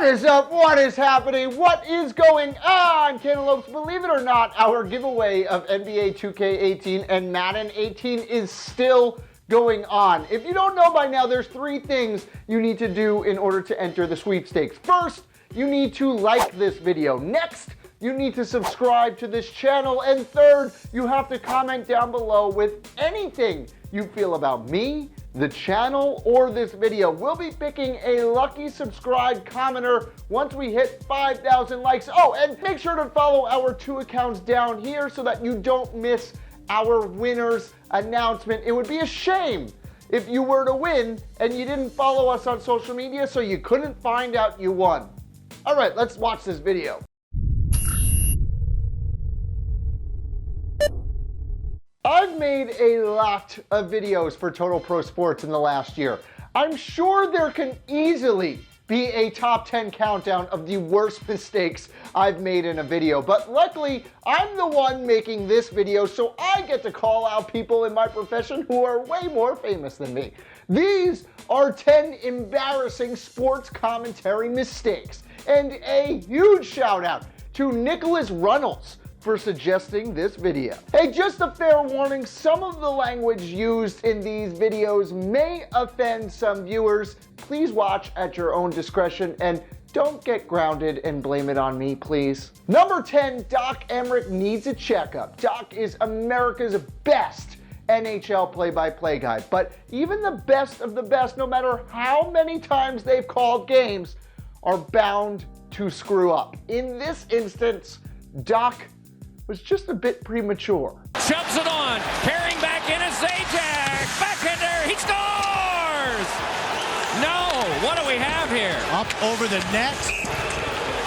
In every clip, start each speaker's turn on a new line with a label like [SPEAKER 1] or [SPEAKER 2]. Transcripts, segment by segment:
[SPEAKER 1] What is up? What is happening? What is going on, Cantaloupes? Believe it or not, our giveaway of NBA 2K18 and Madden 18 is still going on. If you don't know by now, there's 3 things you need to do in order to enter the sweepstakes. First, you need to like this video. Next, you need to subscribe to this channel. And third, you have to comment down below with anything you feel about me, the channel, or this video. We'll be picking a lucky subscribed commenter once we hit 5,000 likes. Oh, and make sure to follow our 2 accounts down here so that you don't miss our winner's announcement. It would be a shame if you were to win and you didn't follow us on social media so you couldn't find out you won. All right, let's watch this video. I've made a lot of videos for Total Pro Sports in the last year. I'm sure there can easily be a top 10 countdown of the worst mistakes I've made in a video, but luckily I'm the one making this video, so I get to call out people in my profession who are way more famous than me. These are 10 embarrassing sports commentary mistakes, and a huge shout out to Nikolas Runnels for suggesting this video. Hey, just a fair warning, some of the language used in these videos may offend some viewers. Please watch at your own discretion and don't get grounded and blame it on me, please. Number 10, Doc Emmerich needs a checkup. Doc is America's best NHL play-by-play guy, but even the best of the best, no matter how many times they've called games, are bound to screw up. In this instance, Doc was just a bit premature.
[SPEAKER 2] Jumps it on, carrying back in is Zajac, backhander, he scores! No, what do we have here?
[SPEAKER 3] Up over the net.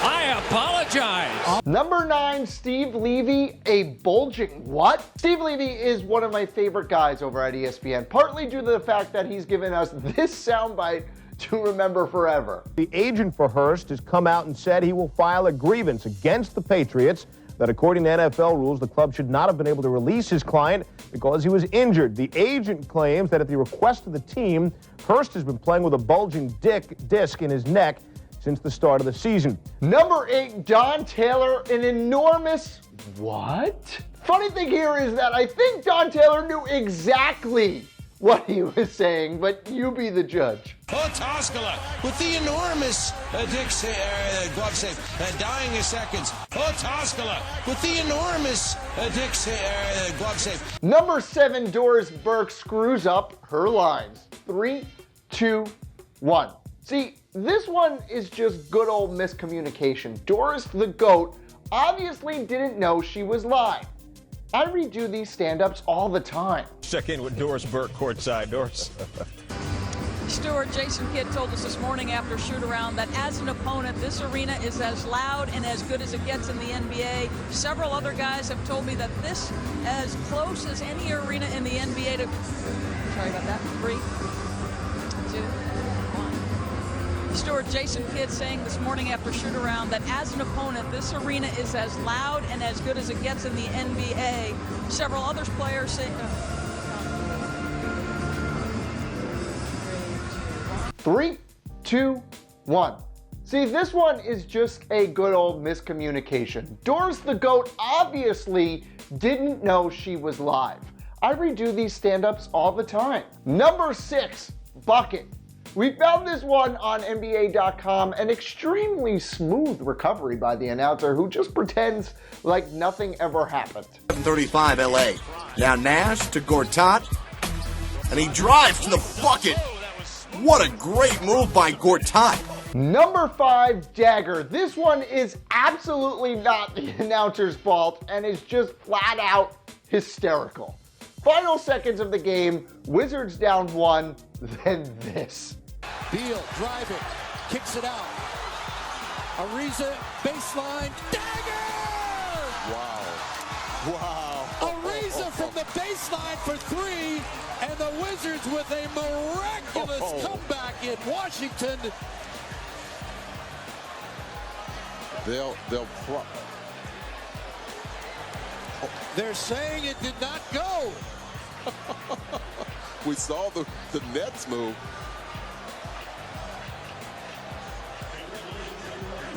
[SPEAKER 2] I apologize.
[SPEAKER 1] Number 9, Steve Levy, a bulging what? Steve Levy is one of my favorite guys over at ESPN, partly due to the fact that he's given us this soundbite to remember forever.
[SPEAKER 4] The agent for Hurst has come out and said he will file a grievance against the Patriots that according to NFL rules, the club should not have been able to release his client because he was injured. The agent claims that at the request of the team, Hurst has been playing with a bulging disc in his neck since the start of the season.
[SPEAKER 1] Number 8, Don Taylor, an enormous what? Funny thing here is that I think Don Taylor knew exactly what he was saying, but you be the judge.
[SPEAKER 5] Oh, Toskala with the enormous glove save, dying of seconds. Oh, Toskala with the enormous glove save.
[SPEAKER 1] Number 7, Doris Burke screws up her lines. 3, 2, 1. See, this one is just good old miscommunication. Doris the GOAT obviously didn't know she was live. I redo these stand-ups all the time.
[SPEAKER 6] Check in with Doris Burke courtside. Doris.
[SPEAKER 7] Stewart, Jason Kidd told us this morning after shoot-around that as an opponent, this arena is as loud and as good as it gets in the NBA. Several other guys have told me that this as close as any arena in the NBA to... Sorry about that. 3, 2, 1. Stewart, Jason Kidd saying this morning after shoot-around that as an opponent, this arena is as loud and as good as it gets in the NBA. Several other players say...
[SPEAKER 1] 3, 2, 1. See, this one is just a good old miscommunication. Doris the GOAT obviously didn't know she was live. I redo these stand-ups all the time. Number 6, bucket. We found this one on NBA.com, an extremely smooth recovery by the announcer who just pretends like nothing ever happened.
[SPEAKER 8] 35 LA. Now Nash to Gortat, and he drives to the bucket. What a great move by Gortat.
[SPEAKER 1] Number 5, Jagger. This one is absolutely not the announcer's fault and is just flat out hysterical. Final seconds of the game, Wizards down 1, then this.
[SPEAKER 3] Beal driving, kicks it out. Ariza, baseline, dagger! Wow. Ariza from the baseline for 3, and the Wizards with a miraculous comeback in Washington. They're saying it did not go.
[SPEAKER 9] We saw the Nets move.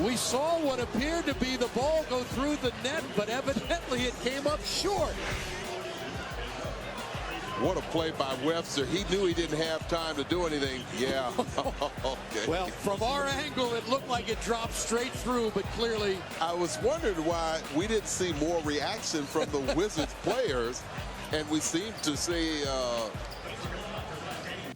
[SPEAKER 3] We saw what appeared to be the ball go through the net, but evidently it came up short.
[SPEAKER 9] What a play by Webster. He knew he didn't have time to do anything. Yeah. Okay.
[SPEAKER 3] Well, from our angle, it looked like it dropped straight through, but clearly...
[SPEAKER 9] I was wondering why we didn't see more reaction from the Wizards players, and we seem to see...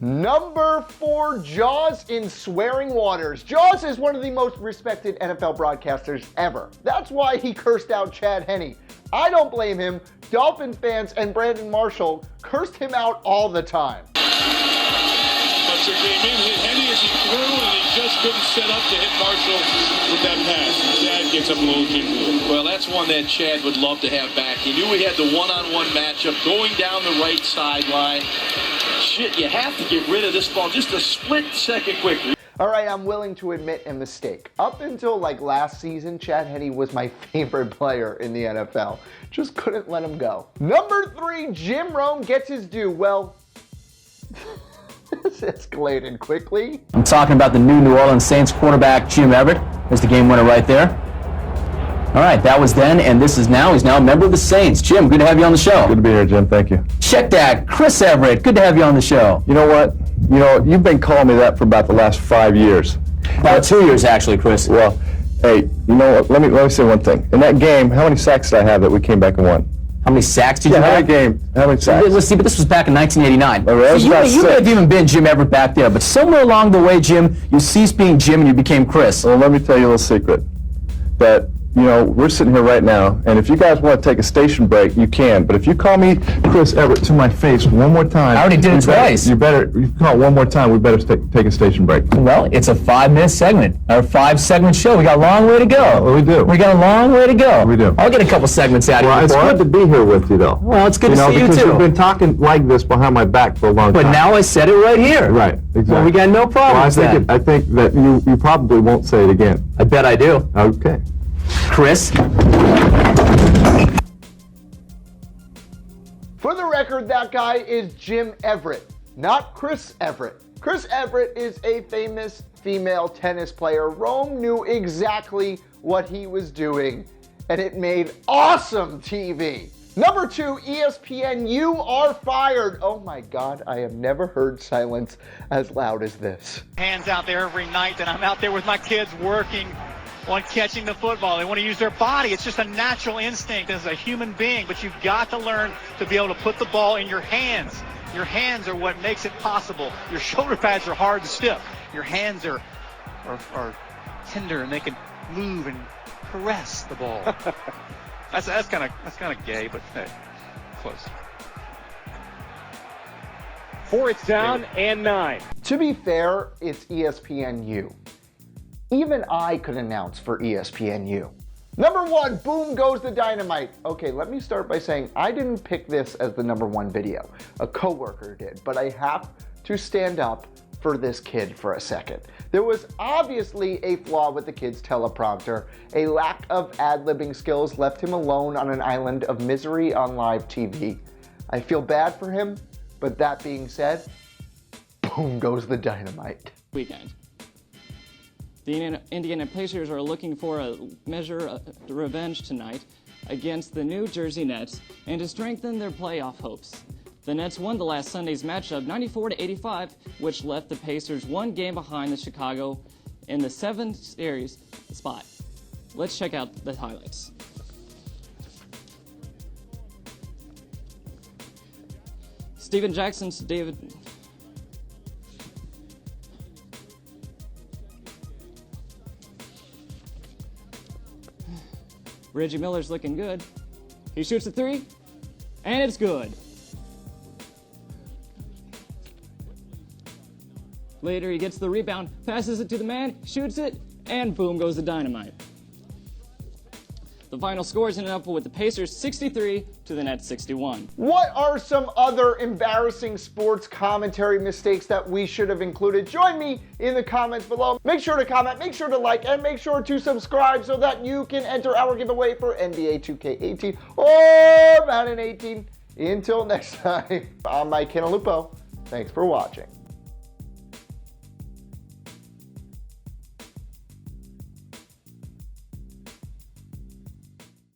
[SPEAKER 1] Number 4, Jaws in swearing waters. Jaws is one of the most respected NFL broadcasters ever. That's why he cursed out Chad Henne. I don't blame him. Dolphin fans and Brandon Marshall cursed him out all the time.
[SPEAKER 10] Butcher came in, hit Henne as he threw, and he just couldn't set up to hit Marshall with that pass. Chad gets up a little too.
[SPEAKER 11] Well, that's one that Chad would love to have back. He knew he had the one-on-one matchup going down the right sideline. Shit, you have to get rid of this ball just a split second quicker.
[SPEAKER 1] All right, I'm willing to admit a mistake. Up until like last season, Chad Henne was my favorite player in the NFL. Just couldn't let him go. Number 3, Jim Rome gets his due. Well, this escalated quickly.
[SPEAKER 12] I'm talking about the new Orleans Saints quarterback, Jim Everett. There's the game winner right there. All right, that was then, and this is now. He's now a member of the Saints. Jim, good to have you on the show.
[SPEAKER 13] Good to be here, Jim. Thank you.
[SPEAKER 12] Check that. Chris Everett, good to have you on the show.
[SPEAKER 13] You know what? You know, you've been calling me that for about the last 5 years.
[SPEAKER 12] About 2 years, actually, Chris.
[SPEAKER 13] Well, hey, you know what? Let me say one thing. In that game, how many sacks did I have that we came back and won?
[SPEAKER 12] How many sacks did you have?
[SPEAKER 13] How many sacks?
[SPEAKER 12] Let's see, but this was back in 1989.
[SPEAKER 13] Right,
[SPEAKER 12] so you may have even been Jim Everett back there, but somewhere along the way, Jim, you ceased being Jim and you became Chris.
[SPEAKER 13] Well, let me tell you a little secret. That, you know, we're sitting here right now, and if you guys want to take a station break, you can. But if you call me Chris Everett to my face one more time...
[SPEAKER 12] I already did it twice.
[SPEAKER 13] You call it one more time, we better take a station break.
[SPEAKER 12] Well, it's a 5-minute segment, or 5-segment show. We got a long way to go.
[SPEAKER 13] Well, we do.
[SPEAKER 12] We got a long way to go.
[SPEAKER 13] We do.
[SPEAKER 12] I'll get a couple segments out of you.
[SPEAKER 13] Well, it's good to be here with you, though.
[SPEAKER 12] Well, it's good to see you,
[SPEAKER 13] because
[SPEAKER 12] too.
[SPEAKER 13] you've been talking like this behind my back for a long time.
[SPEAKER 12] But now I said it right here.
[SPEAKER 13] Right, exactly.
[SPEAKER 12] Well, we got no problems then.
[SPEAKER 13] I think that you probably won't say it again.
[SPEAKER 12] I bet I do.
[SPEAKER 13] Okay.
[SPEAKER 12] Chris?
[SPEAKER 1] For the record, that guy is Jim Everett, not Chris Everett. Chris Everett is a famous female tennis player. Rome knew exactly what he was doing, and it made awesome TV. Number 2, ESPN, you are fired. Oh my God, I have never heard silence as loud as this.
[SPEAKER 14] Hands out there every night that I'm out there with my kids working on catching the football. They want to use their body. It's just a natural instinct as a human being, but you've got to learn to be able to put the ball in your hands. Your hands are what makes it possible. Your shoulder pads are hard and stiff. Your hands are tender and they can move and caress the ball. That's kind of gay, but hey, close.
[SPEAKER 10] 4th down and 9.
[SPEAKER 1] To be fair, it's ESPNU. Even I could announce for ESPNU. Number 1, boom goes the Dynamite. Okay, let me start by saying I didn't pick this as the number 1 video. A coworker did, but I have to stand up for this kid for a second. There was obviously a flaw with the kid's teleprompter. A lack of ad-libbing skills left him alone on an island of misery on live TV. I feel bad for him, but that being said, boom goes the Dynamite.
[SPEAKER 15] Weekend. The Indiana Pacers are looking for a measure of revenge tonight against the New Jersey Nets and to strengthen their playoff hopes. The Nets won the last Sunday's matchup 94-85, which left the Pacers 1 game behind the Chicago in the 7th series spot. Let's check out the highlights. Steven Jackson's David... Reggie Miller's looking good. He shoots a 3, and it's good. Later, he gets the rebound, passes it to the man, shoots it, and boom goes the Dynamite. The final scores ended up with the Pacers 63 to the Nets 61.
[SPEAKER 1] What are some other embarrassing sports commentary mistakes that we should have included? Join me in the comments below. Make sure to comment, make sure to like, and make sure to subscribe so that you can enter our giveaway for NBA 2K18 or Madden 18. Until next time, I'm Mike Cantalupo. Thanks for watching.